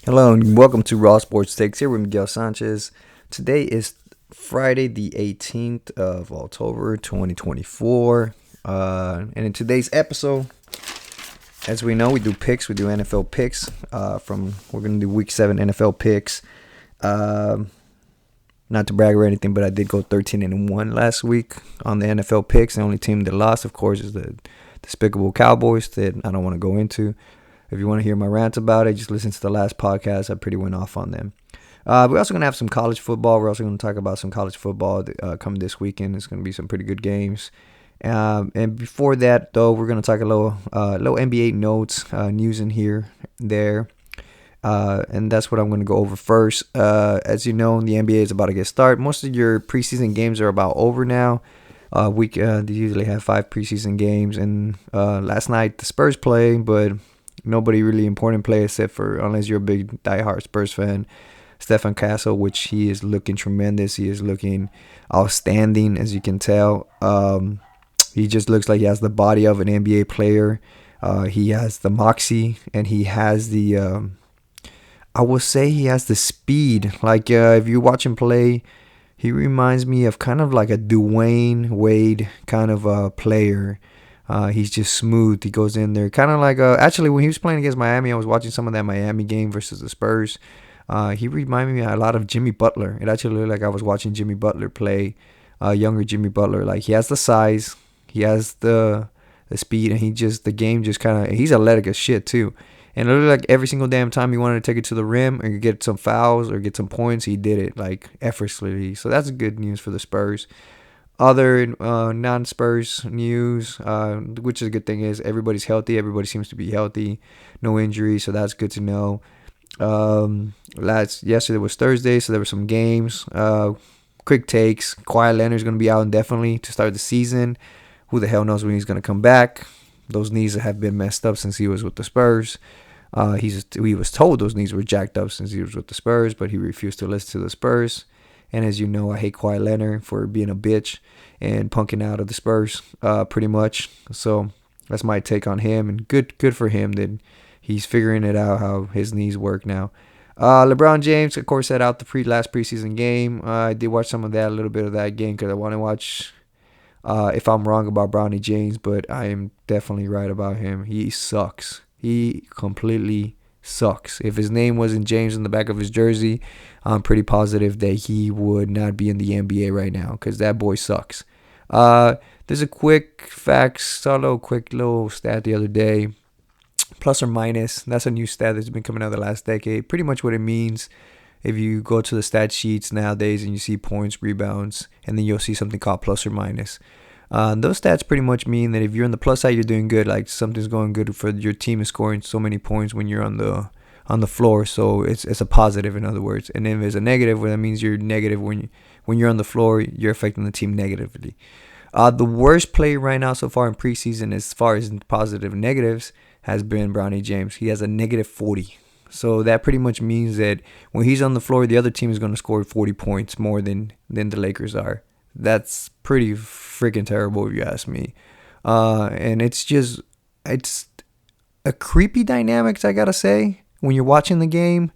Hello and welcome to Raw Sports Takes here with Miguel Sanchez. Today is Friday, the 18th of October, 2024. And in today's episode, as we know, we do picks. We do NFL picks. We're gonna do Week 7 NFL picks. Um, Not to brag or anything, but I did go 13-1 last week on the NFL picks. The only team that lost, of course, is the despicable Cowboys that I don't want to go into. If you want to hear my rant about it, just listen to the last podcast. I pretty went off on them. We're also going to have some college football. We're also going to talk about some college football coming this weekend. It's going to be some pretty good games. And before that, though, we're going to talk a little NBA notes, news in here, there. And that's what I'm going to go over first. As you know, the NBA is about to get started. Most of your preseason games are about over now. They usually have 5 preseason games. And last night, the Spurs played, but nobody really important play except for, unless you're a big diehard Spurs fan, Stephen Castle, which he is looking tremendous. He is looking outstanding, as you can tell. He just looks like he has the body of an NBA player. He has the moxie, and he has I would say he has the speed. Like, if you watch him play, he reminds me of kind of like a Dwayne Wade kind of a player. He's just smooth. He goes in there. Kind of like, actually, when he was playing against Miami, I was watching some of that Miami game versus the Spurs. He reminded me a lot of Jimmy Butler. It actually looked like I was watching Jimmy Butler play, younger Jimmy Butler. Like, he has the size, he has the speed, and the game just kind of, he's athletic as shit, too. And it looked like every single damn time he wanted to take it to the rim or get some fouls or get some points, he did it, like, effortlessly. So that's good news for the Spurs. Other non-Spurs news, which is a good thing, is everybody's healthy. Everybody seems to be healthy, no injuries, so that's good to know. Yesterday was Thursday, so there were some games. Quick takes. Kawhi Leonard's going to be out indefinitely to start the season. Who the hell knows when he's going to come back? Those knees have been messed up since he was with the Spurs. He was told those knees were jacked up since he was with the Spurs, but he refused to listen to the Spurs. And as you know, I hate Kawhi Leonard for being a bitch and punking out of the Spurs, pretty much. So that's my take on him. And good for him that he's figuring it out how his knees work now. LeBron James, of course, set out the last preseason game. I did watch some of that, a little bit of that game, because I want to watch if I'm wrong about BRONNY James, but I am definitely right about him. He sucks. He completely sucks. If his name wasn't James in the back of his jersey, I'm pretty positive that he would not be in the NBA right now, because that boy sucks. There's a quick fact, saw a quick little stat the other day. Plus or minus, that's a new stat that's been coming out the last decade. Pretty much what it means, if you go to the stat sheets nowadays and you see points, rebounds, and then you'll see something called plus or minus. Those stats pretty much mean that if you're on the plus side, you're doing good. Like, something's going good for your team is scoring so many points when you're on the floor. So it's a positive, in other words. And if it's a negative, well, that means you're negative when you're on the floor. You're affecting the team negatively. The worst player right now so far in preseason, as far as positive and negatives, has been BRONNY James. He has a negative 40. So that pretty much means that when he's on the floor, the other team is going to score 40 points more than the Lakers are. That's pretty freaking terrible, if you ask me. And it's a creepy dynamics, I gotta say, when you're watching the game,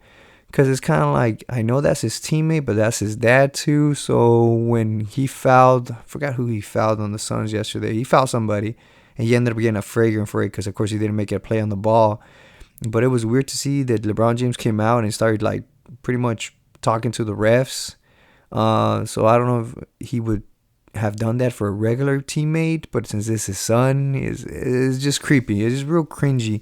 because it's kind of like, I know that's his teammate, but that's his dad too. So when he fouled, I forgot who he fouled on the Suns yesterday. He fouled somebody, and he ended up getting a flagrant for it because, of course, he didn't make a play on the ball. But it was weird to see that LeBron James came out and started, like, pretty much talking to the refs. So I don't know if he would have done that for a regular teammate, but since it's his son, it's just creepy. It's just real cringy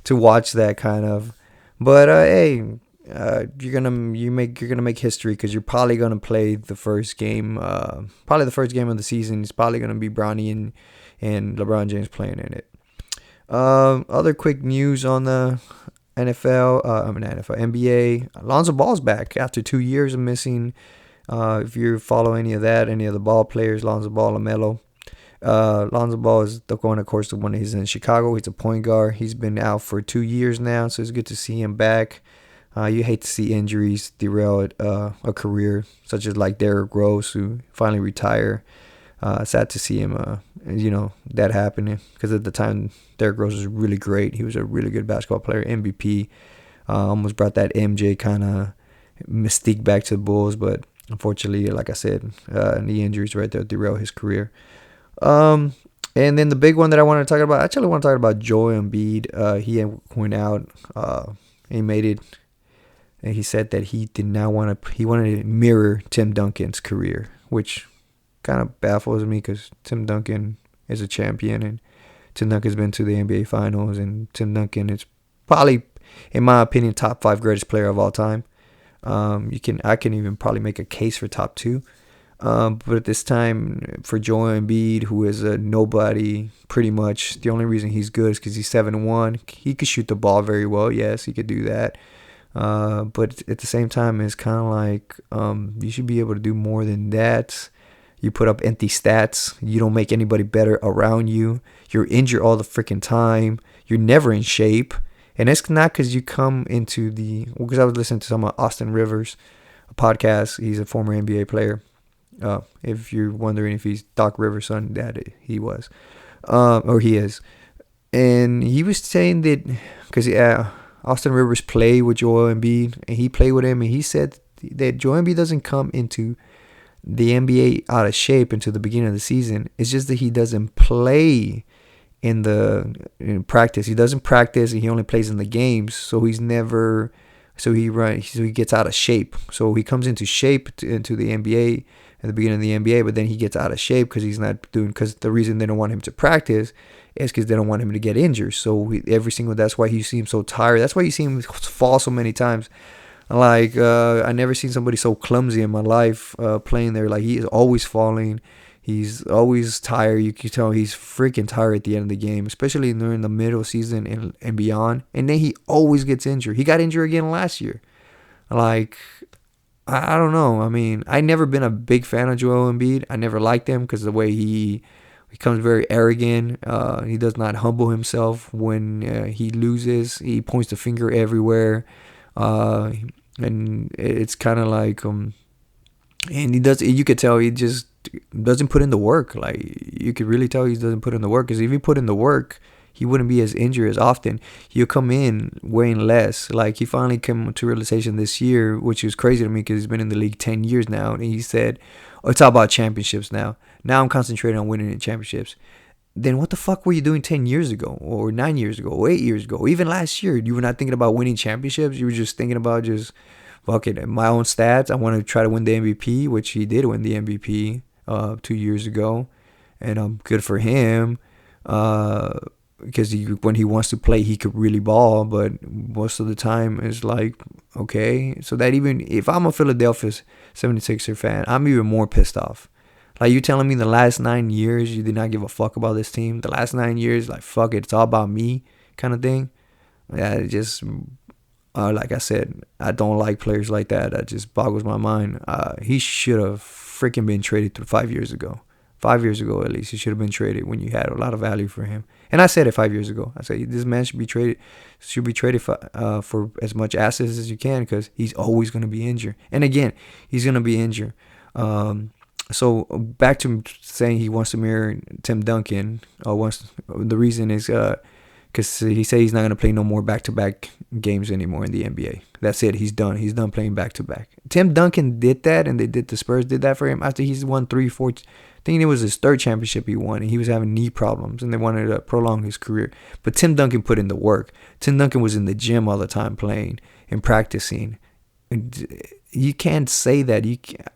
to watch that kind of. But hey, you're gonna make history, because you're probably gonna play the first game. Probably the first game of the season is probably gonna be Bronny and LeBron James playing in it. Other quick news on the NBA. Lonzo Ball's back after 2 years of missing. If you follow any of the ball players, Lonzo Ball, LaMelo. Lonzo Ball is going, of course, the one he's in Chicago. He's a point guard. He's been out for 2 years now, so it's good to see him back. You hate to see injuries derail a career, such as like Derrick Rose, who finally retired. Sad to see him, that happening, because at the time Derrick Rose was really great. He was a really good basketball player, MVP. Almost brought that MJ kind of mystique back to the Bulls, but unfortunately, like I said, knee injuries right there derail his career. Um, and then the big one that I want to talk about, I actually want to talk about Joel Embiid. He went out, he made it, and he said that he did not want to. He wanted to mirror Tim Duncan's career, which kind of baffles me because Tim Duncan is a champion, and Tim Duncan's been to the NBA Finals, and Tim Duncan is probably, in my opinion, top 5 greatest player of all time. I can even probably make a case for top 2. But at this time, for Joel Embiid, who is a nobody, pretty much, the only reason he's good is because he's 7-1. He could shoot the ball very well. Yes, he could do that. But at the same time, it's kind of like you should be able to do more than that. You put up empty stats. You don't make anybody better around you. You're injured all the freaking time. You're never in shape. And it's not because you come into because I was listening to some of Austin Rivers, a podcast. He's a former NBA player. If you're wondering if he's Doc Rivers' son, that he was. Or he is. And he was saying that, because Austin Rivers played with Joel Embiid, and he played with him, and he said that Joel Embiid doesn't come into the NBA out of shape until the beginning of the season. It's just that he doesn't play in practice. He doesn't practice, and he only plays in the games. So he gets out of shape. So he comes into shape into the NBA at the beginning of the NBA, but then he gets out of shape because because the reason they don't want him to practice is because they don't want him to get injured. So that's why you see him so tired. That's why you see him fall so many times. Like, I never seen somebody so clumsy in my life playing there. Like, he is always falling. He's always tired. You can tell he's freaking tired at the end of the game, especially during the middle season and beyond. And then he always gets injured. He got injured again last year. Like, I don't know. I mean, I never been a big fan of Joel Embiid. I never liked him because the way he becomes very arrogant. He does not humble himself when he loses. He points the finger everywhere. And it's kind of like, and you could tell he just doesn't put in the work. Like, you could really tell he doesn't put in the work, because if he put in the work, he wouldn't be as injured as often. He'll come in weighing less. Like, he finally came to realization this year, which is crazy to me because he's been in the league 10 years now. And he said, oh, it's all about championships now. Now I'm concentrating on winning in championships. Then what the fuck were you doing 10 years ago, or 9 years ago, or 8 years ago, or even last year? You were not thinking about winning championships. You were just thinking about fuck it, my own stats. I want to try to win the MVP, which he did win the MVP 2 years ago. And good for him. Because when he wants to play, he could really ball. But most of the time, it's like, okay. So that even if I'm a Philadelphia 76er fan, I'm even more pissed off. Like, you telling me the last 9 years you did not give a fuck about this team? The last 9 years, like, fuck it, it's all about me kind of thing? Yeah, it just, like I said, I don't like players like that. That just boggles my mind. He should have freaking been traded 5 years ago. 5 years ago, at least. He should have been traded when you had a lot of value for him. And I said it 5 years ago. I said, this man should be traded for as much assets as you can, because he's always going to be injured. And again, he's going to be injured. So back to saying he wants to mirror Tim Duncan. The reason is because he said he's not going to play no more back-to-back games anymore in the NBA. That's it. He's done. He's done playing back-to-back. Tim Duncan did that, and the Spurs did that for him after he's won 3, 4. I think it was his 3rd championship he won, and he was having knee problems, and they wanted to prolong his career. But Tim Duncan put in the work. Tim Duncan was in the gym all the time playing and practicing. You can't say that.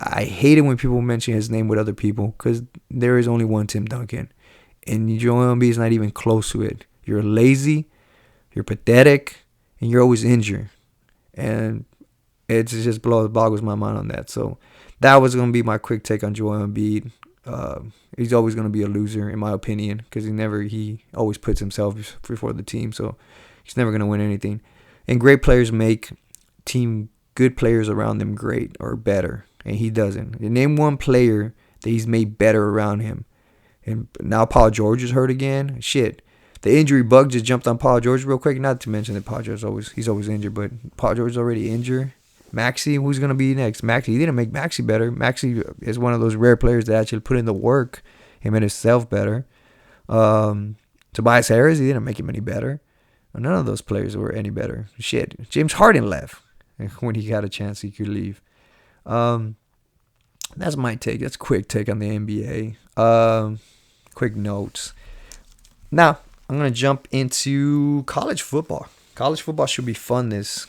I hate it when people mention his name with other people, because there is only one Tim Duncan, and Joel Embiid is not even close to it. You're lazy, you're pathetic, and you're always injured, and it just boggles my mind on that. So that was going to be my quick take on Joel Embiid. He's always going to be a loser, in my opinion, because he always puts himself before the team, so he's never going to win anything. And great players make good players around them great or better, and he doesn't. Name one player that he's made better around him. And now Paul George is hurt again. Shit, the injury bug just jumped on Paul George real quick. Not to mention that Paul George he's always injured, but Paul George is already injured. Maxey, who's gonna be next? Maxey, he didn't make Maxey better. Maxey is one of those rare players that actually put in the work and made himself better. Tobias Harris, he didn't make him any better. None of those players were any better. Shit, James Harden left when he got a chance he could leave. Um, that's my take. That's a quick take on the NBA. Quick notes. Now I'm gonna jump into college football. College football should be fun this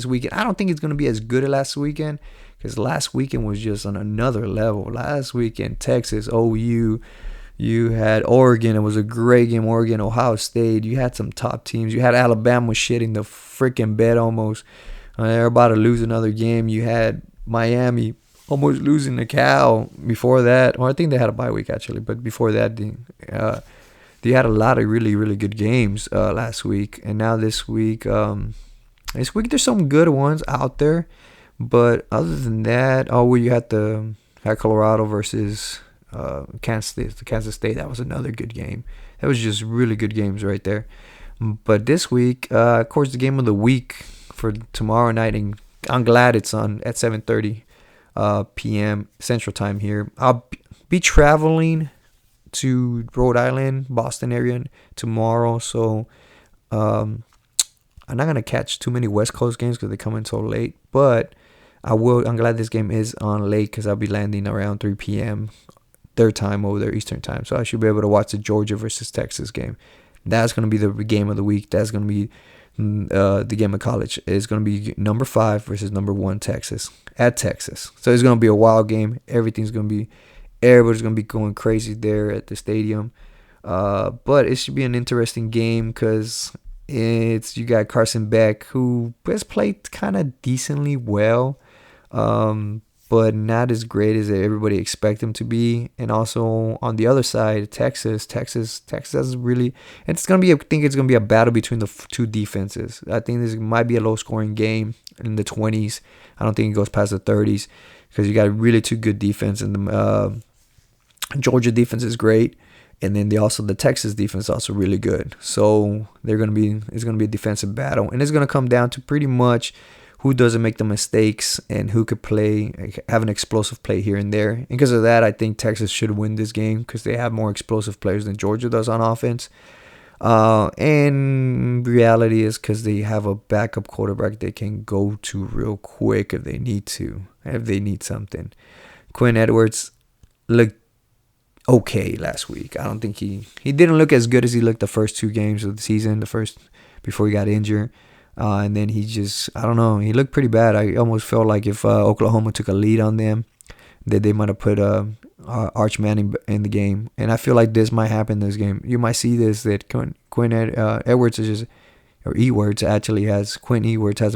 weekend. I don't think it's gonna be as good as last weekend because last weekend was just on another level. Last weekend, Texas, OU. You had Oregon. It was a great game. Oregon, Ohio State. You had some top teams. You had Alabama shitting the freaking bed almost. They're about to lose another game. You had Miami almost losing the cow before that. Or I think they had a bye week actually, but before that, they had a lot of really, really good games last week. And now this week, there's some good ones out there. But other than that, you had Colorado versus Kansas State. That was another good game. That was just really good games right there. But this week, of course, the game of the week for tomorrow night, and I'm glad it's on at 7:30 p.m. Central Time here. I'll be traveling to Rhode Island, Boston area tomorrow, so I'm not gonna catch too many West Coast games because they come in so late. But I'm glad this game is on late because I'll be landing around 3 p.m. their time over there, Eastern time. So I should be able to watch the Georgia versus Texas game. That's going to be the game of the week. That's going to be the game of college. It's going to be number 5 versus number 1 Texas at Texas. So it's going to be a wild game. Everybody's going to be going crazy there at the stadium. But it should be an interesting game because you got Carson Beck, who has played kind of decently well. But not as great as everybody expect him to be. And also on the other side, Texas has really, and I think it's gonna be a battle between the two defenses. I think this might be a low scoring game in the 20s. I don't think it goes past the 30s because you got really two good defense, and the Georgia defense is great, and then the Texas defense is also really good. So it's gonna be a defensive battle, and it's gonna come down to pretty much who doesn't make the mistakes and who could have an explosive play here and there. And because of that, I think Texas should win this game because they have more explosive players than Georgia does on offense. And reality is because they have a backup quarterback they can go to real quick if they need something. Quinn Edwards looked okay last week. I don't think he didn't look as good as he looked the first 2 games of the season, before he got injured. And then I don't know, he looked pretty bad. I almost felt like if Oklahoma took a lead on them, that they might have put Arch Manning in the game. And I feel like this might happen this game. You might see this, that Quinn Edwards has a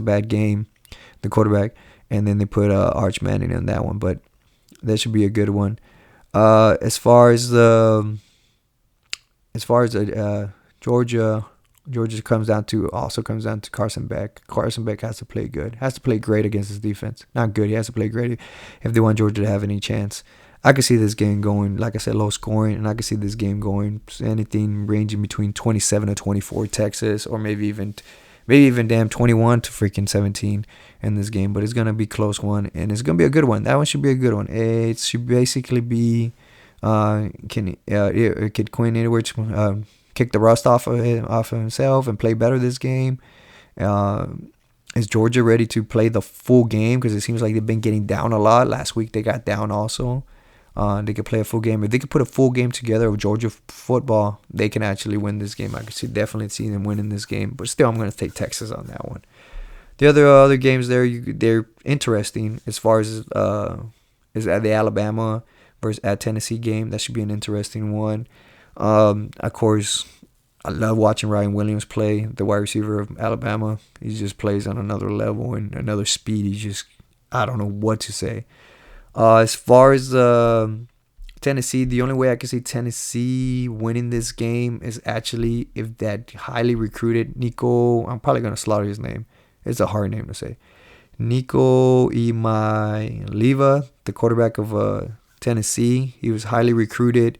bad game, the quarterback, and then they put Arch Manning in that one. But that should be a good one. As far as Georgia comes down to Carson Beck. Carson Beck has to play good. Has to play great against his defense. Not good. He has to play great if they want Georgia to have any chance. I could see this game going, like I said, low scoring, and I could see this game going anything ranging between 27 to 24 Texas, or maybe even damn 21 to freaking 17 in this game. But it's gonna be a close one, and it's gonna be a good one. That one should be a good one. It should basically be can Quinn Edwards kick the rust off of himself and play better this game? Is Georgia ready to play the full game? Because it seems like they've been getting down a lot. Last week they got down also. They could play a full game. If they could put a full game together of Georgia football, they can actually win this game. I could definitely see them winning this game. But still, I'm going to take Texas on that one. The other games there, they're interesting as far as is at the Alabama versus at Tennessee game. That should be an interesting one. Of course, I love watching Ryan Williams play, the wide receiver of Alabama. He just plays on another level and another speed. I don't know what to say. As far as Tennessee, the only way I can see Tennessee winning this game is actually if that highly recruited Nico, I'm probably going to slaughter his name. It's a hard name to say. Nico Iamaleava, the quarterback of Tennessee. He was highly recruited.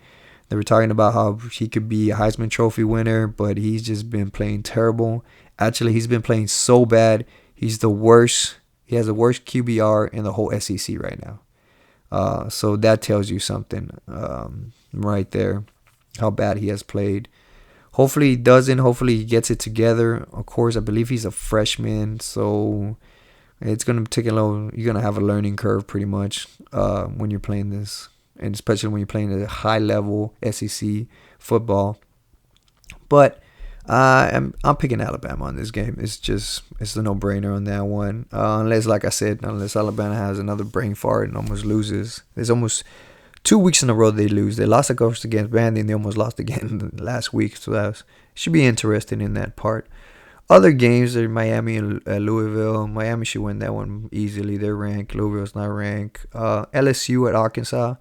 They were talking about how he could be a Heisman Trophy winner, but he's just been playing terrible. Actually, he's been playing so bad. He's the worst. He has the worst QBR in the whole SEC right now. So that tells you something right there, how bad he has played. Hopefully he doesn't. Hopefully he gets it together. Of course, I believe he's a freshman, so it's gonna take a little. You're gonna have a learning curve pretty much when you're playing this, and especially when you're playing at a high level SEC football. But I'm picking Alabama on this game. It's a no-brainer on that one. Unless, like I said, unless Alabama has another brain fart and almost loses. There's almost 2 weeks in a row they lose. They lost, of course, against Vandy, and they almost lost again last week. So should be interesting in that part. Other games are Miami and Louisville. Miami should win that one easily. They're ranked. Louisville's not ranked. LSU at Arkansas.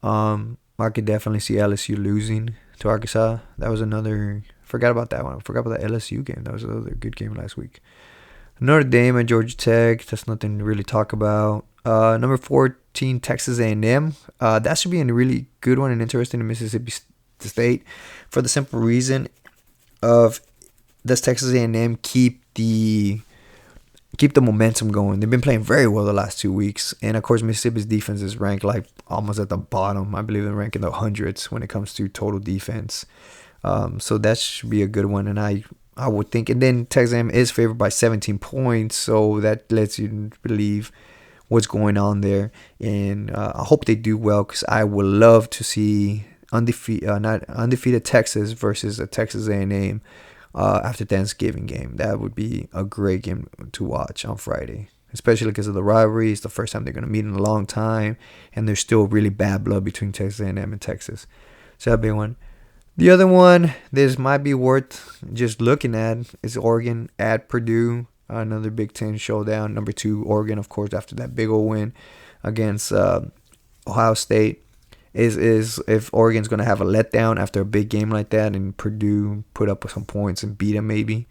I could definitely see LSU losing to Arkansas. That was another. Forgot about that one. I forgot about that LSU game. That was another good game last week. Notre Dame at Georgia Tech. That's nothing to really talk about. Number 14, Texas A&M. That should be a really good one and interesting in Mississippi State for the simple reason of does Texas A&M keep the momentum going. They've been playing very well the last 2 weeks, and of course Mississippi's defense is ranked like almost at the bottom. I believe they're ranked in the hundreds when it comes to total defense. So that should be a good one, and I would think. And then Texas A&M is favored by 17 points, so that lets you believe what's going on there. And I hope they do well because I would love to see undefeated Texas versus a Texas A&M after Thanksgiving game. That would be a great game to watch on Friday, especially because of the rivalry. It's the first time they're going to meet in a long time, and there's still really bad blood between Texas A&M and Texas. So that'd be one. The other one, this might be worth just looking at, is Oregon at Purdue. Another Big Ten showdown. Number 2, Oregon, of course, after that big old win against Ohio State. Is if Oregon's going to have a letdown after a big game like that and Purdue put up some points and beat them maybe.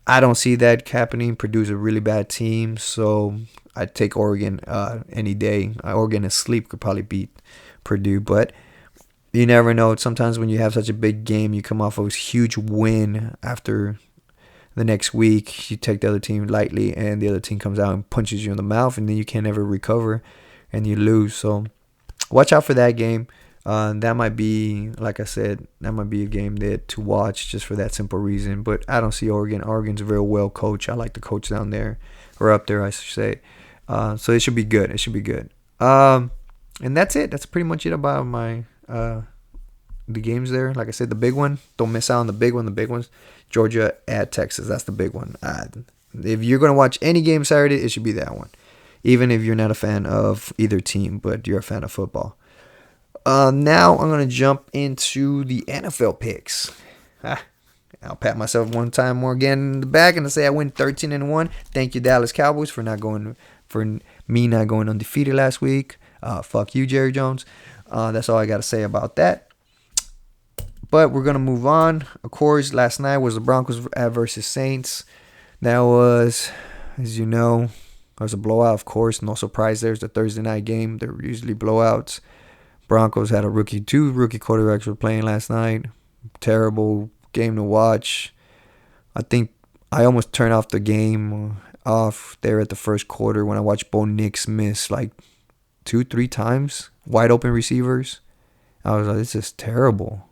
I don't see that happening. Purdue's a really bad team, so I'd take Oregon any day. Oregon in sleep could probably beat Purdue, but you never know. Sometimes when you have such a big game, you come off of a huge win after the next week, you take the other team lightly, and the other team comes out and punches you in the mouth, and then you can't ever recover, and you lose. So watch out for that game. That might be, like I said, that might be a game to watch just for that simple reason. But I don't see Oregon. Oregon's a very well coached. I like the coach down there, or up there, I should say. So it should be good. It should be good. And that's it. That's pretty much it about my the games there. Like I said, the big one. Don't miss out on the big one. The big one's Georgia at Texas. That's the big one. If you're going to watch any game Saturday, it should be that one. Even if you're not a fan of either team, but you're a fan of football. Now I'm going to jump into the NFL picks. I'll pat myself one time more again in the back and say I went 13-1. Thank you, Dallas Cowboys, for me not going undefeated last week. Fuck you, Jerry Jones. That's all I got to say about that. But we're going to move on. Of course, last night was the Broncos versus Saints. That was, as you know, it was a blowout, of course. No surprise there. It's a Thursday night game. They're usually blowouts. Broncos had two rookie quarterbacks were playing last night. Terrible game to watch. I think I almost turned off the game off there at the first quarter when I watched Bo Nix miss like 2-3 times. Wide open receivers. I was like, this is terrible.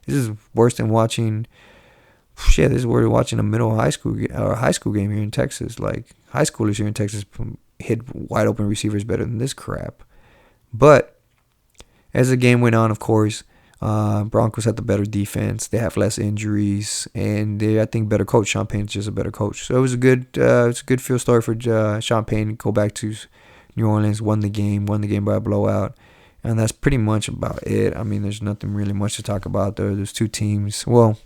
This is worse than watching. This is worse than watching a middle high school game here in Texas. Like high schoolers here in Texas hit wide open receivers better than this crap. But as the game went on, of course, Broncos had the better defense. They have less injuries, and I think better coach. Sean Payton's just a better coach. So it was a good field story for Sean Payton. Go back to New Orleans, won the game by a blowout. And that's pretty much about it. I mean, there's nothing really much to talk about there. There's two teams. Well,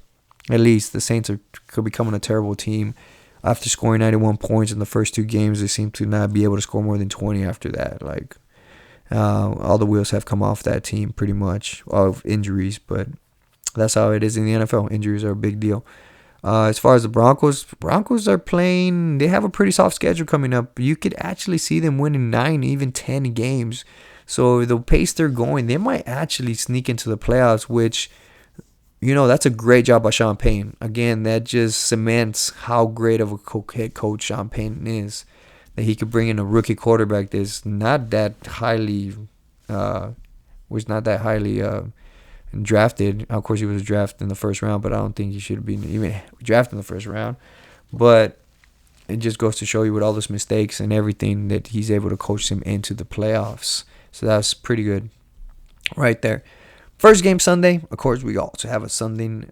at least the Saints could becoming a terrible team. After scoring 91 points in the first 2 games, they seem to not be able to score more than 20 after that. Like, all the wheels have come off that team pretty much of injuries. But that's how it is in the NFL. Injuries are a big deal. As far as the Broncos are playing. They have a pretty soft schedule coming up. You could actually see them winning 9, even 10 games. So the pace they're going, they might actually sneak into the playoffs, which, that's a great job by Sean Payton. Again, that just cements how great of a head coach Sean Payton is. That he could bring in a rookie quarterback that's not that highly, drafted. Of course, he was drafted in the first round, but I don't think he should have been even drafted in the first round. But it just goes to show you with all those mistakes and everything that he's able to coach them into the playoffs. So that's pretty good right there. First game Sunday. Of course, we also have a Sunday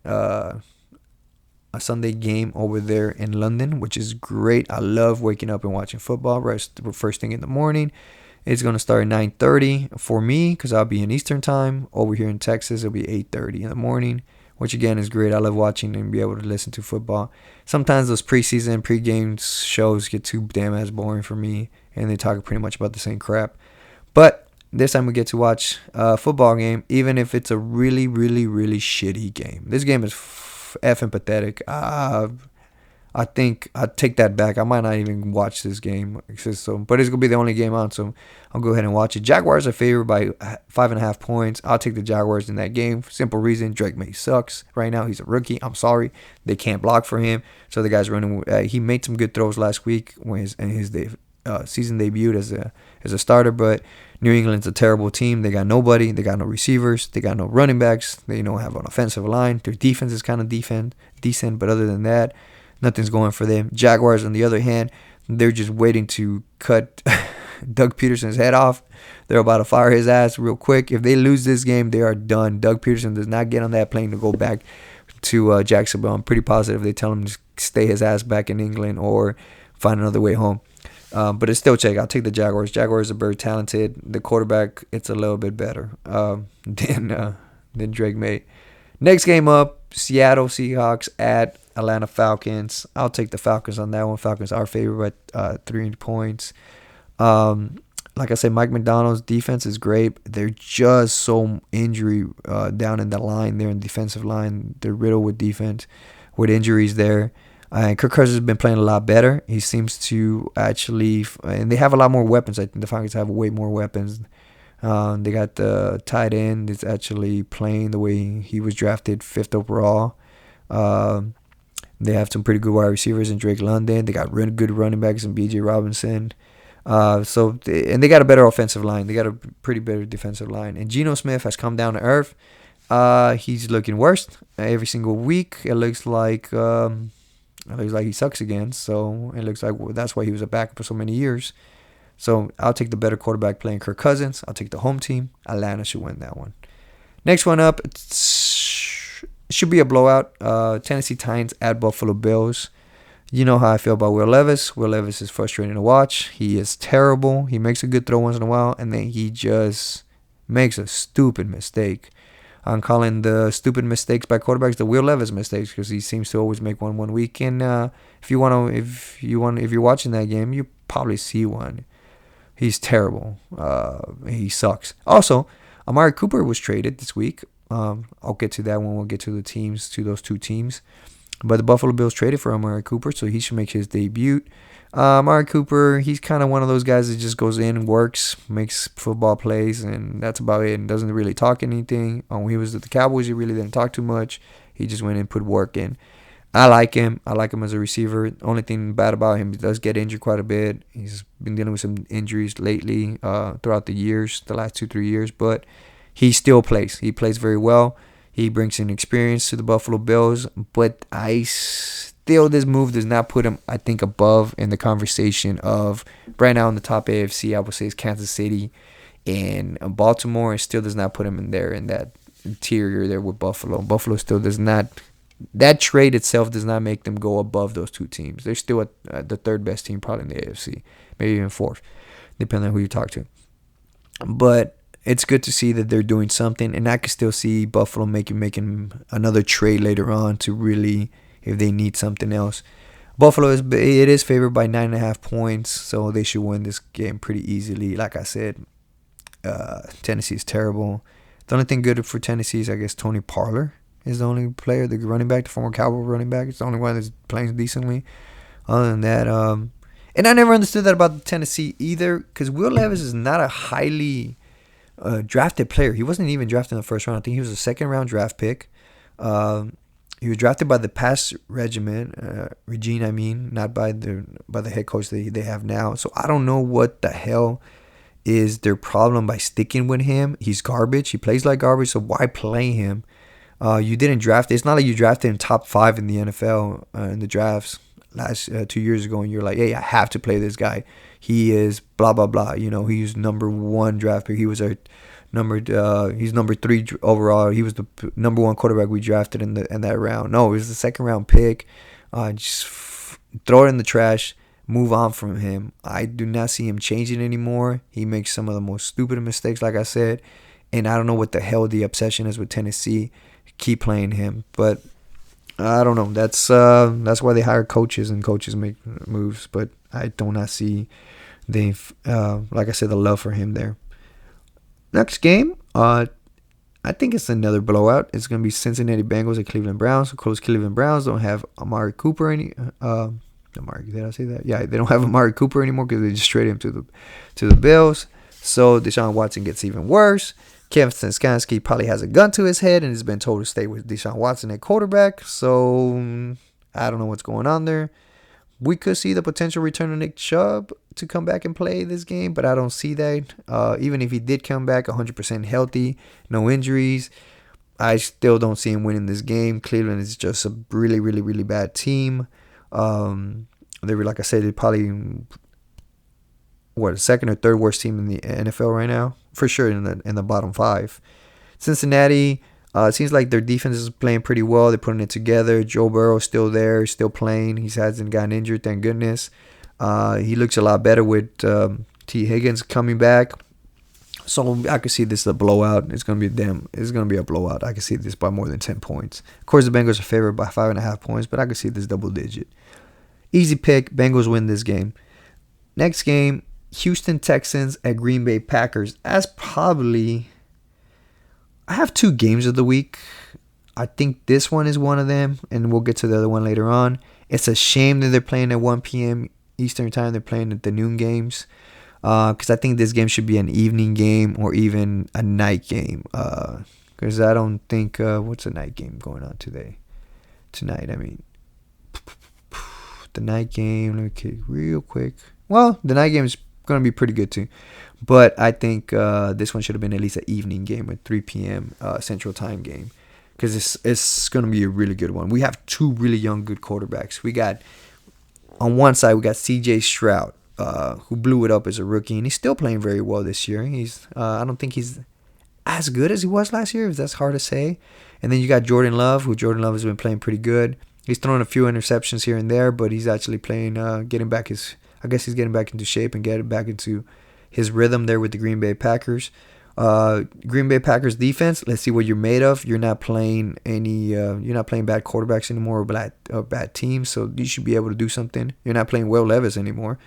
game over there in London, which is great. I love waking up and watching football first thing in the morning. It's going to start at 9:30 for me because I'll be in Eastern time. Over here in Texas, it'll be 8:30 in the morning, which again is great. I love watching and be able to listen to football. Sometimes those pregame shows get too damn ass boring for me, and they talk pretty much about the same crap. But this time we get to watch a football game, even if it's a really, really, really shitty game. This game is effing pathetic. I think I take that back. I might not even watch this game, but it's gonna be the only game on, so I'll go ahead and watch it. Jaguars are favored by 5.5 points. I'll take the Jaguars in that game. Simple reason: Drake May sucks right now. He's a rookie. I'm sorry, they can't block for him. So the guy's running. He made some good throws last week when his season debuted as a starter, but New England's a terrible team. They got nobody. They got no receivers. They got no running backs. They don't have an offensive line. Their defense is kind of decent, but other than that, nothing's going for them. Jaguars, on the other hand, they're just waiting to cut Doug Peterson's head off. They're about to fire his ass real quick. If they lose this game, they are done. Doug Peterson does not get on that plane to go back to Jacksonville. I'm pretty positive they tell him to stay his ass back in England or find another way home. But it's still check. I'll take the Jaguars. Jaguars are very talented. The quarterback, it's a little bit better than Drake May. Next game up, Seattle Seahawks at Atlanta Falcons. I'll take the Falcons on that one. Falcons are favored by 3 points. Like I said, Mike McDonald's defense is great. They're just so injury down in the line there in defensive line. They're riddled with injuries there. And Kirk Cousins has been playing a lot better. He seems to actually, and they have a lot more weapons. I think the Falcons have way more weapons. They got the tight end that's actually playing the way he was drafted 5th overall. They have some pretty good wide receivers in Drake London. They got really good running backs in B.J. Robinson. And they got a better offensive line. They got a pretty better defensive line. And Geno Smith has come down to earth. He's looking worse every single week. It looks like he sucks again. So it looks like that's why he was a backup for so many years. So I'll take the better quarterback playing Kirk Cousins. I'll take the home team. Atlanta should win that one. Next one up, it should be a blowout. Tennessee Titans at Buffalo Bills. You know how I feel about Will Levis. Will Levis is frustrating to watch. He is terrible. He makes a good throw once in a while, and then he just makes a stupid mistake. I'm calling the stupid mistakes by quarterbacks the Will Levis mistakes because he seems to always make one week. And if you're watching that game, you probably see one. He's terrible. He sucks. Also, Amari Cooper was traded this week. I'll get to that when we'll get to the teams, to those two teams. But the Buffalo Bills traded for Amari Cooper, so he should make his debut. Amari Cooper, he's kind of one of those guys that just goes in, works, makes football plays, and that's about it, and doesn't really talk anything. When he was at the Cowboys, he really didn't talk too much. He just went and put work in. I like him. I like him as a receiver. Only thing bad about him, he does get injured quite a bit. He's been dealing with some injuries lately throughout the years, the last 2-3 years, but he still plays. He plays very well. He brings in experience to the Buffalo Bills, but this move does not put him, I think, above in the conversation of right now in the top AFC. I would say is Kansas City and Baltimore. It still does not put him in there in that interior there with Buffalo. Buffalo still does not. That trade itself does not make them go above those two teams. They're still the third best team probably in the AFC, maybe even fourth, depending on who you talk to. But it's good to see that they're doing something, and I can still see Buffalo making another trade later on to really, if they need something else. Buffalo is favored by 9.5 points, so they should win this game pretty easily. Like I said, Tennessee is terrible. The only thing good for Tennessee is, I guess, Tony Parler is the only player, the running back, the former Cowboy running back. It's the only one that's playing decently. Other than that, and I never understood that about Tennessee either, because Will Levis is not a highly drafted player. He wasn't even drafted in the first round. I think he was a second-round draft pick. He was drafted by the past regime, not by the head coach they have now. So I don't know what the hell is their problem by sticking with him. He's garbage. He plays like garbage. So why play him? You didn't draft. It's not like you drafted him top 5 in the NFL in the drafts last 2 years ago, and you're like, hey, I have to play this guy. He is blah blah blah. He's number 1 draft pick. He was our he's number 3 overall. He was the number 1 quarterback we drafted in that round. No, it was the second round pick. Just throw it in the trash. Move on from him. I do not see him changing anymore. He makes some of the most stupid mistakes, like I said, and I don't know what the hell the obsession is with Tennessee. Keep playing him, but I don't know. That's why they hire coaches, and coaches make moves. But I do not see like I said, the love for him there. Next game, I think it's another blowout. It's gonna be Cincinnati Bengals at Cleveland Browns. Of course, Cleveland Browns don't have Amari Cooper did I say that? Yeah, they don't have Amari Cooper anymore because they just traded him to the Bills. So Deshaun Watson gets even worse. Kevin Stefanski probably has a gun to his head and has been told to stay with Deshaun Watson at quarterback. So I don't know what's going on there. We could see the potential return of Nick Chubb to come back and play this game, but I don't see that. Even if he did come back 100% healthy, no injuries, I still don't see him winning this game. Cleveland is just a really, really, really bad team. They were, like I said, they're probably the second or third worst team in the NFL right now, for sure in the bottom 5. Cincinnati, it seems like their defense is playing pretty well. They're putting it together. Joe Burrow's still there, still playing. He hasn't gotten injured, thank goodness. He looks a lot better with T. Higgins coming back. So I could see this as a blowout. It's gonna be a blowout. I could see this by more than 10 points. Of course, the Bengals are favored by 5.5 points, but I could see this double digit. Easy pick. Bengals win this game. Next game, Houston Texans at Green Bay Packers. I have 2 games of the week. I think this one is one of them, and we'll get to the other one later on. It's a shame that they're playing at 1 p.m. Eastern time. They're playing at the noon games. Because I think this game should be an evening game or even a night game. Because I don't think what's a night game going on tonight. I mean, the night game. Let me kick real quick. Well, the night game is going to be pretty good too, but I think this one should have been at least an evening game, a 3 p.m. Central Time game, because it's going to be a really good one. We have 2 really young, good quarterbacks. We got on one side we got C.J. Stroud. Who blew it up as a rookie, and he's still playing very well this year. I don't think he's as good as he was last year, if that's hard to say. And then you got Jordan Love, has been playing pretty good. He's thrown a few interceptions here and there, but he's actually playing, getting back into shape and getting back into his rhythm there with the Green Bay Packers. Green Bay Packers defense, let's see what you're made of. You're not playing bad quarterbacks anymore or bad teams, so you should be able to do something. You're not playing Will Levis anymore.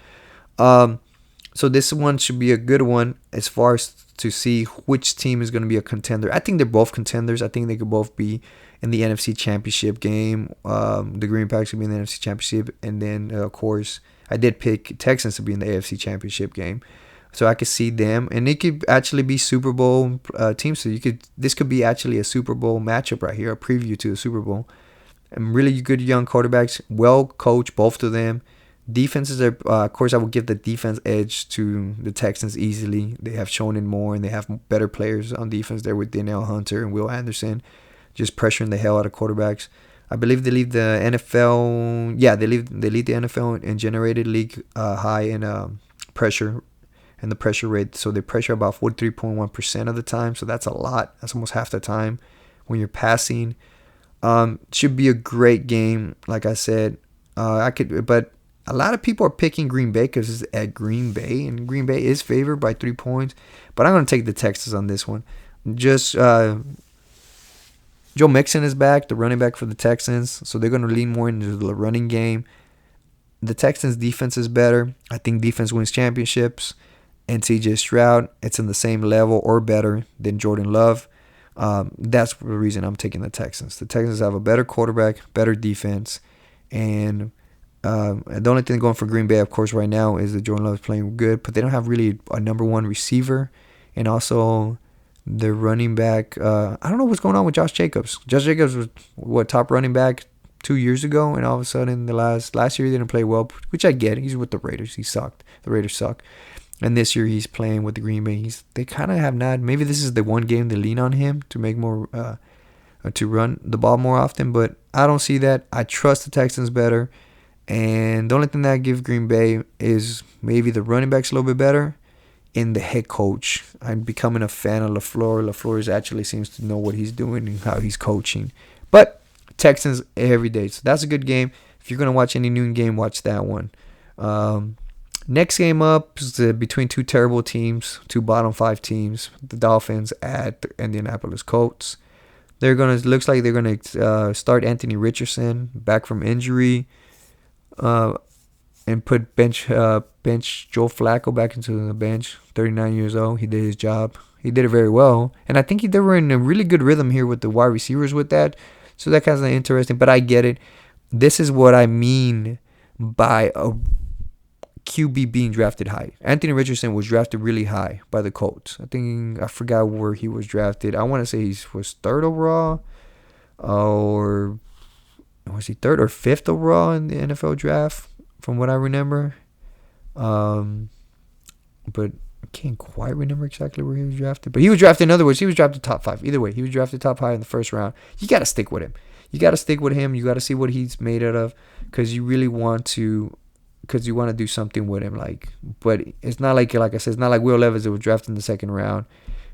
So this one should be a good one as far as to see which team is going to be a contender. I think they're both contenders. I think they could both be in the NFC Championship game. The Green Packers could be in the NFC Championship, and then of course I did pick Texans to be in the AFC Championship game. So I could see them, and it could actually be Super Bowl teams. So this could be actually a Super Bowl matchup right here, a preview to the Super Bowl. And really good young quarterbacks, well coached, both of them. Defenses are, of course, I would give the defense edge to the Texans easily. They have shown it more, and they have better players on defense there with Danielle Hunter and Will Anderson, just pressuring the hell out of quarterbacks. I believe they lead the NFL. Yeah, they lead the NFL and generated league high in pressure and the pressure rate. So they pressure about 43.1% of the time. So that's a lot. That's almost half the time when you're passing. Should be a great game, like I said. But a lot of people are picking Green Bay because it's at Green Bay, and Green Bay is favored by 3 points. But I'm going to take the Texans on this one. Just Joe Mixon is back, the running back for the Texans, so they're going to lean more into the running game. The Texans' defense is better. I think defense wins championships. And C.J. Stroud, it's in the same level or better than Jordan Love. That's the reason I'm taking the Texans. The Texans have a better quarterback, better defense, and the only thing going for Green Bay, of course, right now is that Jordan Love is playing good, but they don't have really a number 1 receiver, and also their running back. I don't know what's going on with Josh Jacobs. Josh Jacobs was top running back 2 years ago, and all of a sudden last year he didn't play well, which I get. He's with the Raiders. He sucked. The Raiders suck. And this year he's playing with the Green Bay. They kind of have not. Maybe this is the one game they lean on him to make more, to run the ball more often. But I don't see that. I trust the Texans better. And the only thing that I give Green Bay is maybe the running backs a little bit better. In the head coach, I'm becoming a fan of LaFleur. LaFleur actually seems to know what he's doing and how he's coaching. But Texans every day, so that's a good game. If you're gonna watch any noon game, watch that one. Next game up is between two terrible teams, two bottom 5 teams. The Dolphins at the Indianapolis Colts. Looks like they're gonna start Anthony Richardson back from injury. And put bench Joe Flacco back into the bench. 39 years old. He did his job. He did it very well. And I think they were in a really good rhythm here with the wide receivers with that. So that kind of interesting. But I get it. This is what I mean by a QB being drafted high. Anthony Richardson was drafted really high by the Colts. I forgot where he was drafted. I want to say he was 3rd overall. Or was he 3rd or 5th overall in the NFL draft? From what I remember. But I can't quite remember exactly where he was drafted. But he was drafted, in other words, he was drafted top 5. Either way, he was drafted top 5 in the first round. You got to stick with him. You got to stick with him. You got to see what he's made out of. Because you really want to, because you want to do something with him. But it's not like I said, it's not like Will Levis that was drafted in the 2nd round.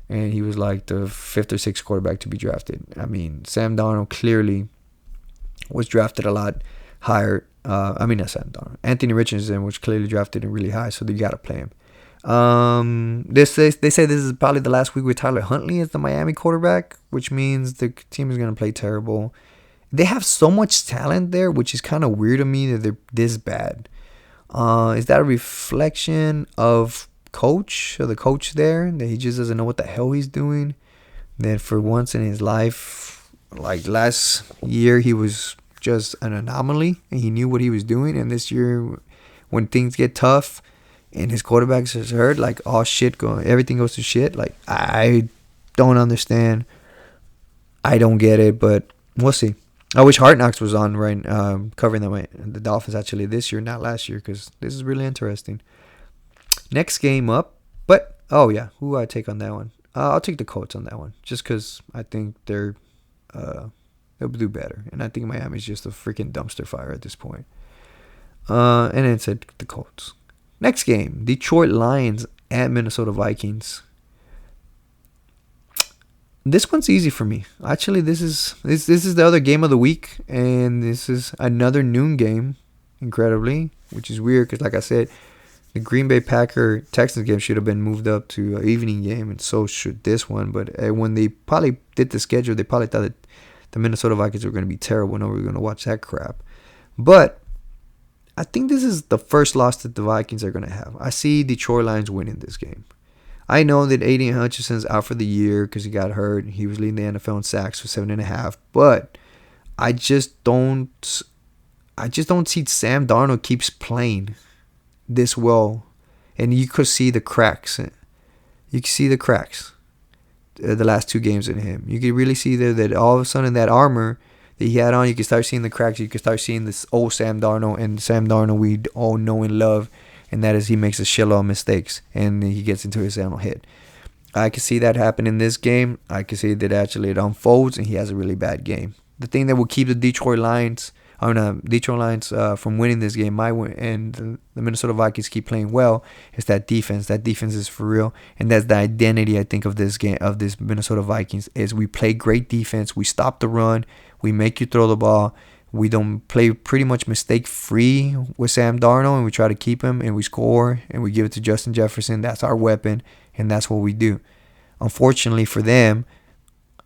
And he was like the 5th or 6th quarterback to be drafted. I mean, Sam Darnold clearly was drafted a lot higher. Not Sam Darnold. Anthony Richardson was clearly drafted really high, so you got to play him. They say this is probably the last week with Tyler Huntley as the Miami quarterback, which means the team is going to play terrible. They have so much talent there, which is kind of weird to me that they're this bad. Is that a reflection of the coach there, that he just doesn't know what the hell he's doing? That for once in his life, like last year, he was just an anomaly and he knew what he was doing, and this year when things get tough and his quarterback is hurt, like everything goes to shit. Like, I don't understand. I don't get it, but we'll see. I wish Hard Knocks was on covering the Dolphins actually this year, not last year, because this is really interesting. Next game up, but who do I take on that one? I'll take the Colts on that one, just because I think they'll do better. And I think Miami's just a freaking dumpster fire at this point. And then it said the Colts. Next game, Detroit Lions at Minnesota Vikings. This one's easy for me. Actually, this is the other game of the week. And this is another noon game, incredibly. Which is weird because, like I said, the Green Bay Packer Texans game should have been moved up to an evening game. And so should this one. But when they probably did the schedule, they probably thought that the Minnesota Vikings were going to be terrible. No, we're going to watch that crap. But I think this is the first loss that the Vikings are going to have. I see Detroit Lions winning this game. I know that Aiden Hutchinson's out for the year because he got hurt. He was leading the NFL in sacks for 7.5. But I just don't see Sam Darnold keeps playing this well. And you could see the cracks. You can see the cracks. The last 2 games in him. You can really see there that all of a sudden that armor that he had on, you can start seeing the cracks. You can start seeing this old Sam Darnold, and Sam Darnold we all know and love, and that is he makes a shitload of mistakes and he gets into his own head. I can see that happen in this game. I can see that actually it unfolds and he has a really bad game. The thing that will keep the Detroit Lions from winning this game, and the Minnesota Vikings keep playing well, is that defense. That defense is for real, and that's the identity I think of this game, of this Minnesota Vikings, is we play great defense. We stop the run. We make you throw the ball. We don't play pretty much mistake free with Sam Darnold, and we try to keep him, and we score, and we give it to Justin Jefferson. That's our weapon, and that's what we do. Unfortunately for them,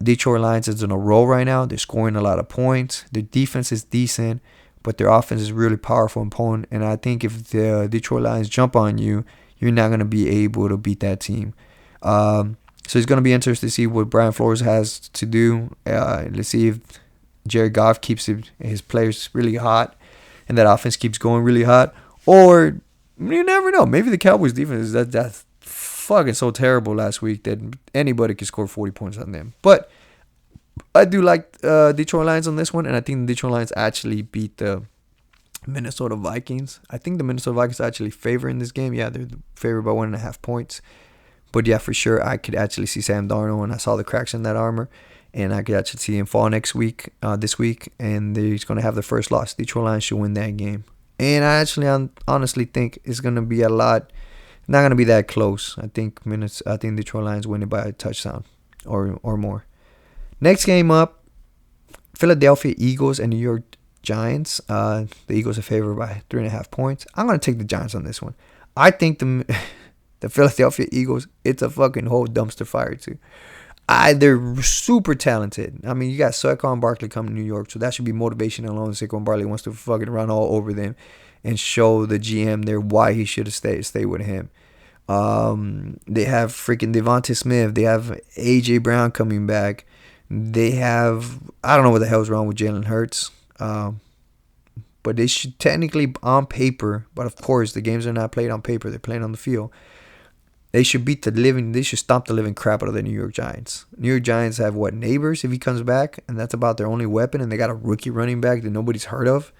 Detroit Lions is in a roll right now. They're scoring a lot of points. Their defense is decent, but their offense is really powerful and potent. And I think if the Detroit Lions jump on you, you're not going to be able to beat that team. So it's going to be interesting to see what Brian Flores has to do. Let's see if Jared Goff keeps his players really hot and that offense keeps going really hot. Or you never know. Maybe the Cowboys defense is that fucking so terrible last week that anybody could score 40 points on them. But I do like Detroit Lions on this one, and I think the Detroit Lions actually beat the Minnesota Vikings. I think the Minnesota Vikings are actually favoring this game. Yeah, they're favored by 1.5 points. But yeah, for sure, I could actually see Sam Darnold, and I saw the cracks in that armor, and I could actually see him fall this week, and he's going to have the first loss. Detroit Lions should win that game. And I actually honestly think it's going to be not going to be that close. I think Detroit Lions win it by a touchdown or more. Next game up, Philadelphia Eagles and New York Giants. The Eagles are favored by 3.5 points. I'm going to take the Giants on this one. I think the Philadelphia Eagles, it's a fucking whole dumpster fire too. They're super talented. I mean, you got Saquon Barkley coming to New York, so that should be motivation alone. Saquon Barkley wants to fucking run all over them and show the GM there why he should have stayed with him. They have freaking Devontae Smith. They have AJ Brown coming back. They have, I don't know what the hell's wrong with Jalen Hurts. But they should technically, on paper, but of course the games are not played on paper, they're playing on the field. They should stomp the living crap out of the New York Giants. New York Giants have Neighbors if he comes back, and that's about their only weapon, and they got a rookie running back that nobody's heard of.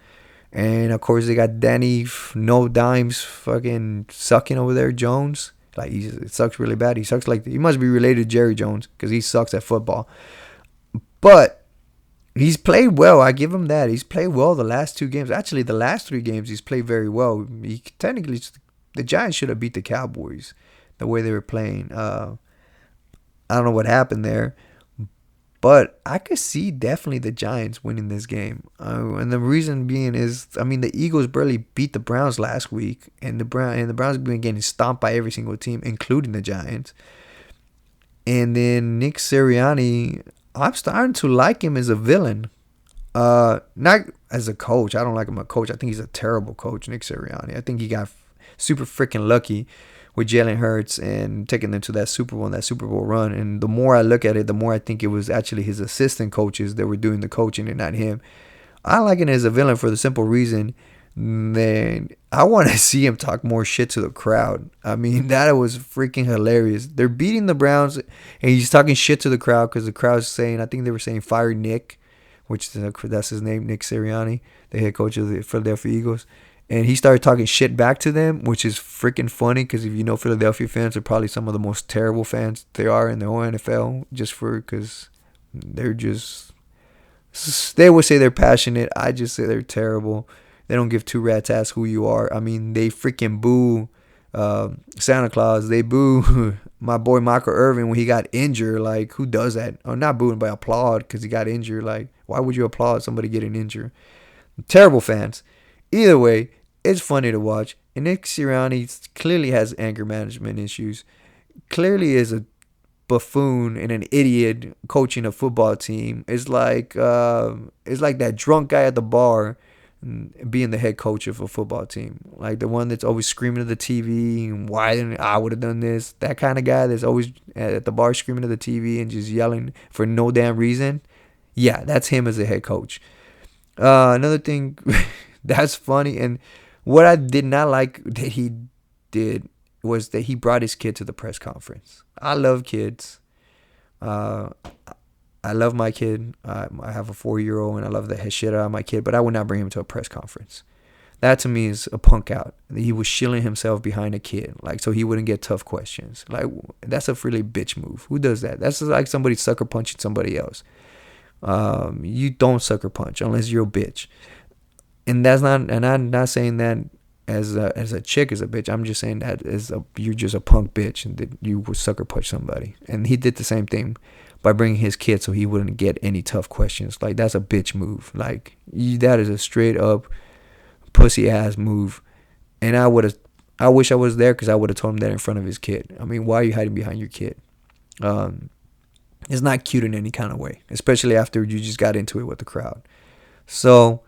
And of course they got Danny No Dimes fucking sucking over there, Jones. Like it sucks really bad. He sucks he must be related to Jerry Jones because he sucks at football. But he's played well. I give him that. He's played well the last 2 games. Actually, the last 3 games he's played very well. The Giants should have beat the Cowboys the way they were playing. I don't know what happened there, but I could see definitely the Giants winning this game. And the reason being is, I mean, the Eagles barely beat the Browns last week, and the Browns have been getting stomped by every single team, including the Giants. And then Nick Sirianni, I'm starting to like him as a villain. Not as a coach. I don't like him as a coach. I think he's a terrible coach, Nick Sirianni. I think he got super freaking lucky with Jalen Hurts and taking them to that Super Bowl run. And the more I look at it, the more I think it was actually his assistant coaches that were doing the coaching and not him. I like him as a villain for the simple reason that I want to see him talk more shit to the crowd. I mean, that was freaking hilarious. They're beating the Browns, and he's talking shit to the crowd because the crowd's saying, I think they were saying, fire Nick, which that's his name, Nick Sirianni, the head coach of the Philadelphia Eagles. And he started talking shit back to them, which is freaking funny because if you know Philadelphia fans are probably some of the most terrible fans there are in the whole NFL, because they would say they're passionate. I just say they're terrible. They don't give 2 rats ass who you are. I mean, they freaking boo Santa Claus. They boo my boy Michael Irvin when he got injured. Like, who does that? Or not booing, but applaud because he got injured. Like, why would you applaud somebody getting injured? Terrible fans. Either way, it's funny to watch. And Nick Sirianni clearly has anger management issues. Clearly is a buffoon and an idiot coaching a football team. It's like that drunk guy at the bar being the head coach of a football team. Like the one that's always screaming at the TV and why didn't I would have done this. That kind of guy that's always at the bar screaming at the TV and just yelling for no damn reason. Yeah, that's him as a head coach. Another thing that's funny, and what I did not like that he did was that he brought his kid to the press conference. I love kids. I love my kid. I have a 4-year-old, and I love the shit out of my kid, but I would not bring him to a press conference. That to me is a punk out. He was shilling himself behind a kid, like so he wouldn't get tough questions. Like that's a really bitch move. Who does that? That's like somebody sucker punching somebody else. You don't sucker punch unless you're a bitch. And that's not, and I'm not saying that as a chick is a bitch. I'm just saying that you're just a punk bitch and that you would sucker punch somebody. And he did the same thing by bringing his kid so he wouldn't get any tough questions. Like that's a bitch move. Like that is a straight up pussy ass move. And I wish I was there because I would have told him that in front of his kid. I mean, why are you hiding behind your kid? It's not cute in any kind of way, especially after you just got into it with the crowd. So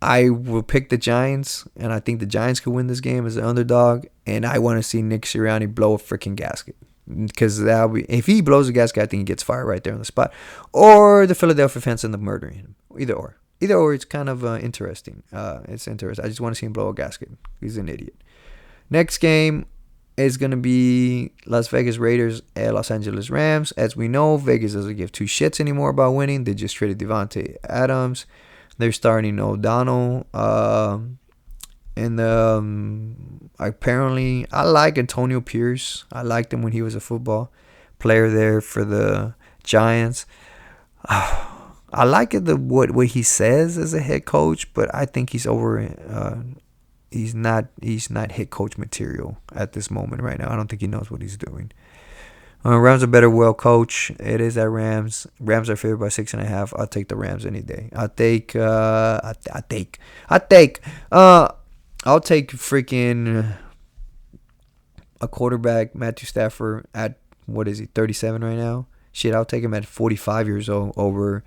I will pick the Giants, and I think the Giants could win this game as an underdog. And I want to see Nick Sirianni blow a freaking gasket, because if he blows a gasket, I think he gets fired right there on the spot, or the Philadelphia fans end up murdering him. Either or, it's kind of interesting. It's interesting. I just want to see him blow a gasket. He's an idiot. Next game is going to be Las Vegas Raiders at Los Angeles Rams. As we know, Vegas doesn't give 2 shits anymore about winning. They just traded Devontae Adams. They're starting O'Donnell. And apparently, I like Antonio Pierce. I liked him when he was a football player there for the Giants. I like it what he says as a head coach, but I think he's over. He's not head coach material at this moment right now. I don't think he knows what he's doing. Rams are better, well coach. It is at Rams. Rams are favored by 6.5. I'll take the Rams any day. I'll take freaking a quarterback, Matthew Stafford, at what is he, 37 right now? Shit, I'll take him at 45 years old over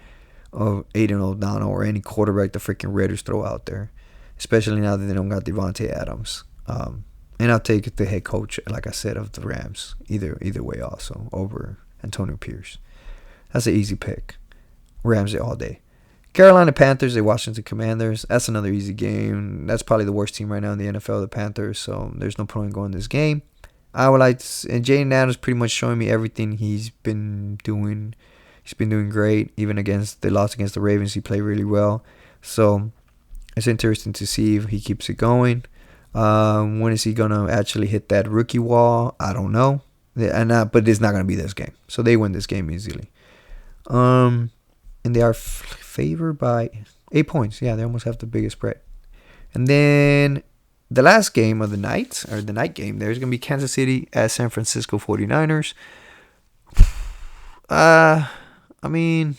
Aiden O'Donnell or any quarterback the freaking Raiders throw out there, especially now that they don't got Devontae Adams. And I'll take the head coach, like I said, of the Rams, either way also, over Antonio Pierce. That's an easy pick. Rams all day. Carolina Panthers, the Washington Commanders. That's another easy game. That's probably the worst team right now in the NFL, the Panthers, so there's no point in going this game. I would like to, and Jaden Adams pretty much showing me everything he's been doing. He's been doing great. Even against the loss against the Ravens, he played really well. So it's interesting to see if he keeps it going. When is he gonna actually hit that rookie wall? I don't know. But it's not gonna be this game. So they win this game easily. And they are favored by 8 points. Yeah, they almost have the biggest spread. And then the last game of the night, or the night game, there's going to be Kansas City at San Francisco 49ers. I mean,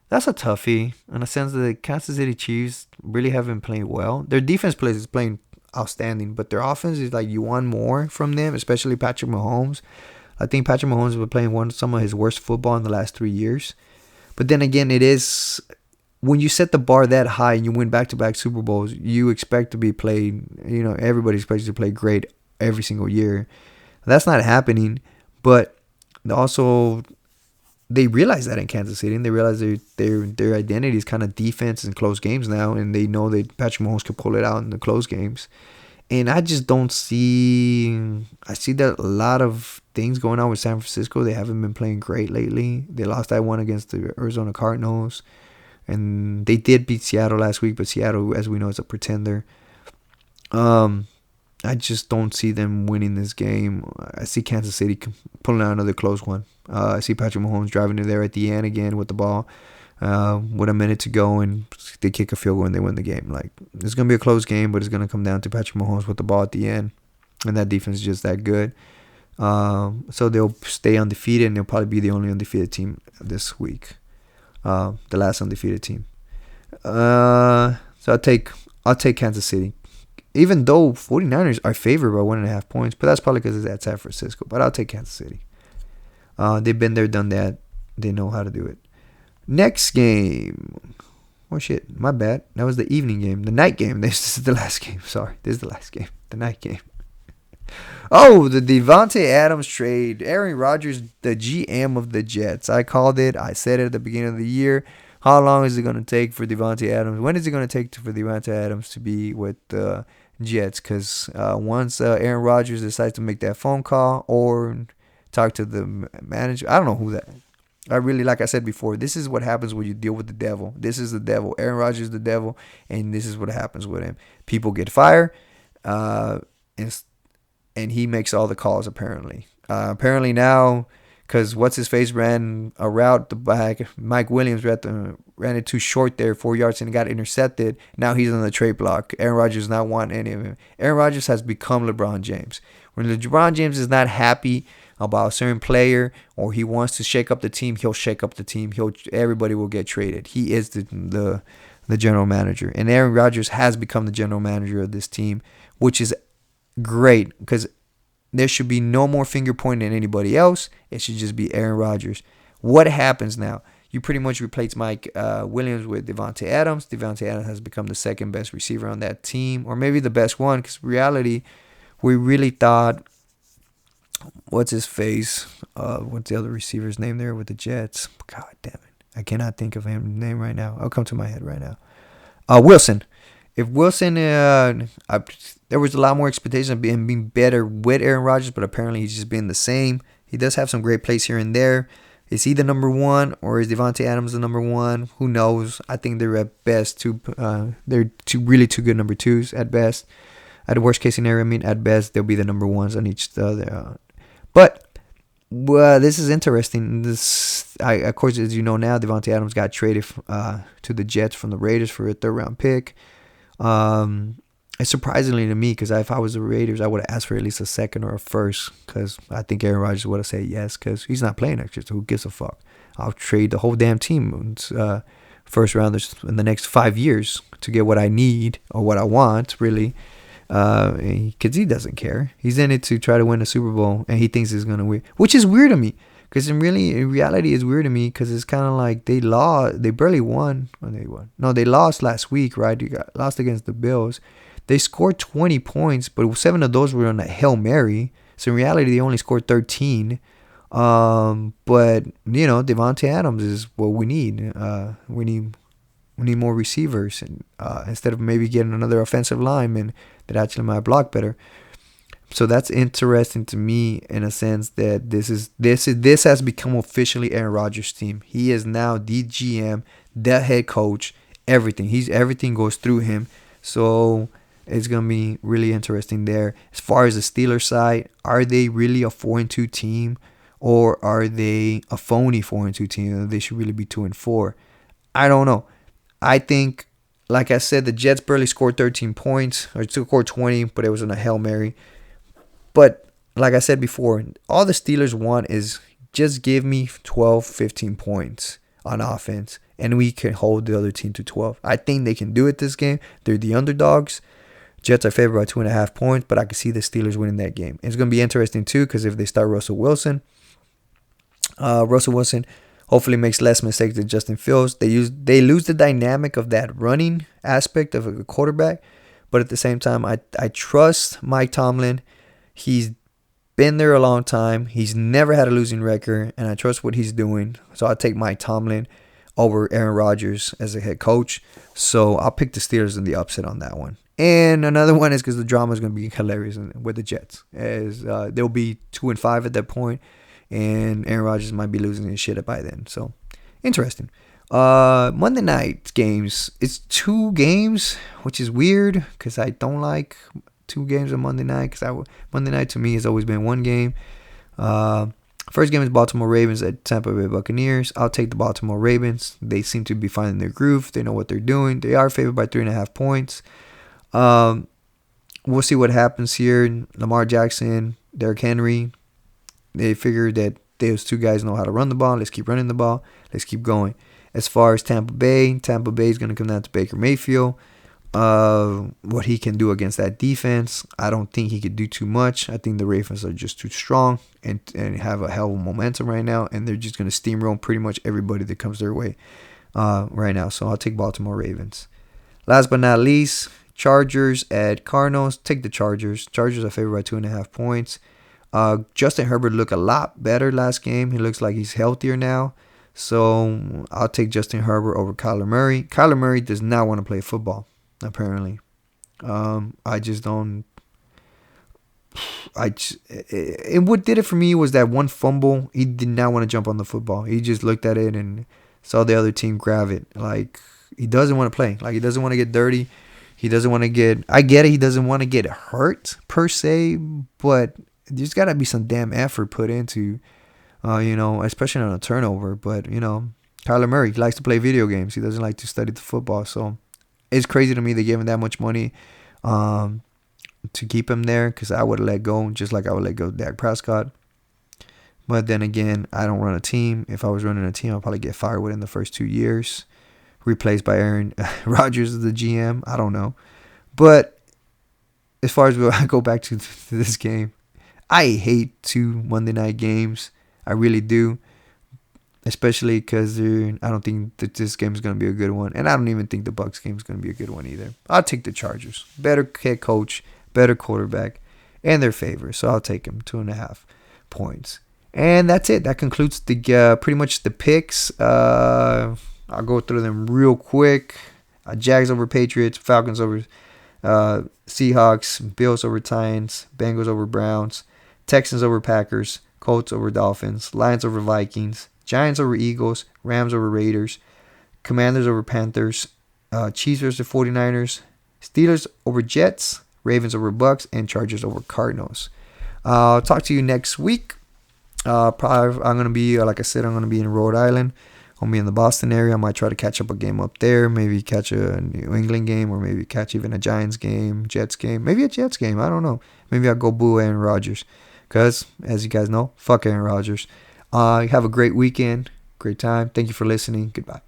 that's a toughie in the sense that the Kansas City Chiefs really haven't played well. Their defense is playing outstanding, but their offense is like you want more from them, especially Patrick Mahomes. I think Patrick Mahomes has been playing some of his worst football in the last 3 years. But then again, it is, when you set the bar that high and you win back-to-back Super Bowls, you expect to be played, everybody expects you to play great every single year. That's not happening, but also they realize that in Kansas City, and they realize their identity is kind of defense and close games now, and they know that Patrick Mahomes can pull it out in the close games. And I just don't I see that a lot of things going on with San Francisco. They haven't been playing great lately. They lost that one against the Arizona Cardinals. And they did beat Seattle last week, but Seattle, as we know, is a pretender. I just don't see them winning this game. I see Kansas City pulling out another close one. I see Patrick Mahomes driving in there at the end again with the ball. With a minute to go, and they kick a field goal and they win the game. Like, it's going to be a close game, but it's going to come down to Patrick Mahomes with the ball at the end. And that defense is just that good. So they'll stay undefeated, and they'll probably be the only undefeated team this week. The last undefeated team. So I'll take Kansas City. Even though 49ers are favored by 1.5 points, but that's probably because it's at San Francisco. But I'll take Kansas City. They've been there, done that. They know how to do it. Next game. Oh, shit. My bad. That was the evening game. The night game. This is the last game. Sorry. This is the last game. The night game. Oh, the Devontae Adams trade. Aaron Rodgers, the GM of the Jets. I called it. I said it at the beginning of the year. How long is it going to take for Devontae Adams? When is it going to take for Devontae Adams to be with the Jets? Because once Aaron Rodgers decides to make that phone call or talk to the manager, I don't know who that is. Like I said before, this is what happens when you deal with the devil. This is the devil. Aaron Rodgers is the devil, and this is what happens with him. People get fired, and he makes all the calls, apparently. Apparently now, because what's-his-face ran a route, the back, Mike Williams ran it too short there, 4 yards, and it got intercepted. Now he's on the trade block. Aaron Rodgers does not want any of him. Aaron Rodgers has become LeBron James. When LeBron James is not happy about a certain player or he wants to shake up the team, he'll shake up the team. Everybody will get traded. He is the general manager. And Aaron Rodgers has become the general manager of this team, which is great because there should be no more finger pointing at anybody else. It should just be Aaron Rodgers. What happens now? You pretty much replace Mike Williams with Devontae Adams. Devontae Adams has become the second best receiver on that team, or maybe the best one, because in reality, we really thought, what's his face? What's the other receiver's name there with the Jets? God damn it. I cannot think of his name right now. It'll come to my head right now. Wilson. If Wilson, there was a lot more expectation of him being better with Aaron Rodgers, but apparently he's just been the same. He does have some great plays here and there. Is he the number one, or is Devontae Adams the number one? Who knows? I think they're at best two. They're two good number twos at best. At the worst case scenario, I mean, at best they'll be the number ones on each other. But this is interesting. Of course, as you know now, Devontae Adams got traded to the Jets from the Raiders for a third-round pick. It's surprisingly to me, because if I was the Raiders, I would have asked for at least a second or a first, because I think Aaron Rodgers would have said yes, because he's not playing next year, so who gives a fuck? I'll trade the whole damn team, first rounders in the next 5 years to get what I need or what I want, really, because he doesn't care. He's in it to try to win a Super Bowl, and he thinks he's going to win, which is weird to me. Because in reality, it's weird to me, because it's kind of like they barely won. Or they won. No, they lost last week, right? They lost against the Bills. They scored 20 points, but 7 of those were on a Hail Mary. So in reality, they only scored 13. But, Devontae Adams is what we need. We need more receivers, and instead of maybe getting another offensive lineman that actually might block better. So that's interesting to me, in a sense that this has become officially Aaron Rodgers' team. He is now the GM, the head coach, everything. Everything goes through him. So it's going to be really interesting there. As far as the Steelers side, are they really a 4-2 team, or are they a phony 4-2 team? They should really be 2-4. I don't know. I think, like I said, the Jets barely scored 13 points, or scored 20, but it was on a Hail Mary. But like I said before, all the Steelers want is just give me 12, 15 points on offense, and we can hold the other team to 12. I think they can do it this game. They're the underdogs. Jets are favored by 2.5 points, but I can see the Steelers winning that game. It's going to be interesting, too, because if they start Russell Wilson hopefully makes less mistakes than Justin Fields. They lose the dynamic of that running aspect of a quarterback, but at the same time, I trust Mike Tomlin. He's been there a long time. He's never had a losing record, and I trust what he's doing. So I'll take Mike Tomlin over Aaron Rodgers as a head coach. So I'll pick the Steelers in the upset on that one. And another one is because the drama is going to be hilarious with the Jets, as they'll be 2-5 at that point, and Aaron Rodgers might be losing his shit by then. So interesting. Monday night games. It's 2 games, which is weird because I don't like 2 games on Monday night, because Monday night to me has always been 1 game. First game is Baltimore Ravens at Tampa Bay Buccaneers. I'll take the Baltimore Ravens. They seem to be finding their groove. They know what they're doing. They are favored by 3.5 points. We'll see what happens here. Lamar Jackson, Derrick Henry. They figure that those 2 guys know how to run the ball. Let's keep running the ball. Let's keep going. As far as Tampa Bay is going to come down to Baker Mayfield. What he can do against that defense, I don't think he could do too much. I think the Ravens are just too strong and have a hell of a momentum right now, and they're just going to steamroll pretty much everybody that comes their way right now. So I'll take Baltimore Ravens. Last but not least, Chargers at Cardinals. Take the Chargers. Chargers are favored by 2.5 points. Justin Herbert looked a lot better last game. He looks like he's healthier now. So I'll take Justin Herbert over Kyler Murray. Kyler Murray does not want to play football, apparently. I just don't. What did it for me was that one fumble. He did not want to jump on the football. He just looked at it and saw the other team grab it. Like, he doesn't want to play. Like, he doesn't want to get dirty. He doesn't want to get. I get it. He doesn't want to get hurt per se, but there's got to be some damn effort put into, especially on a turnover. But Kyler Murray, he likes to play video games. He doesn't like to study the football. So it's crazy to me they gave him that much money to keep him there, because I would have let go, just like I would let go Dak Prescott. But then again, I don't run a team. If I was running a team, I'd probably get fired within the first 2 years, replaced by Aaron Rodgers as the GM. I don't know. But as far as I go back to this game, I hate 2 Monday night games. I really do. Especially because I don't think that this game is going to be a good one. And I don't even think the Bucs game is going to be a good one either. I'll take the Chargers. Better head coach, better quarterback, and their favor. So I'll take them 2.5 points. And that's it. That concludes the pretty much the picks. I'll go through them real quick. Jags over Patriots, Falcons over Seahawks, Bills over Titans, Bengals over Browns, Texans over Packers, Colts over Dolphins, Lions over Vikings, Giants over Eagles, Rams over Raiders, Commanders over Panthers, Chiefs versus 49ers, Steelers over Jets, Ravens over Bucks, and Chargers over Cardinals. I'll talk to you next week. Probably I'm gonna be, like I said, I'm gonna be in Rhode Island. I'll be in the Boston area. I might try to catch up a game up there. Maybe catch a New England game, or maybe catch even a Giants game, Jets game, maybe a Jets game. I don't know. Maybe I'll go boo Aaron Rodgers, because as you guys know, fuck Aaron Rodgers. Have a great weekend, great time. Thank you for listening. Goodbye.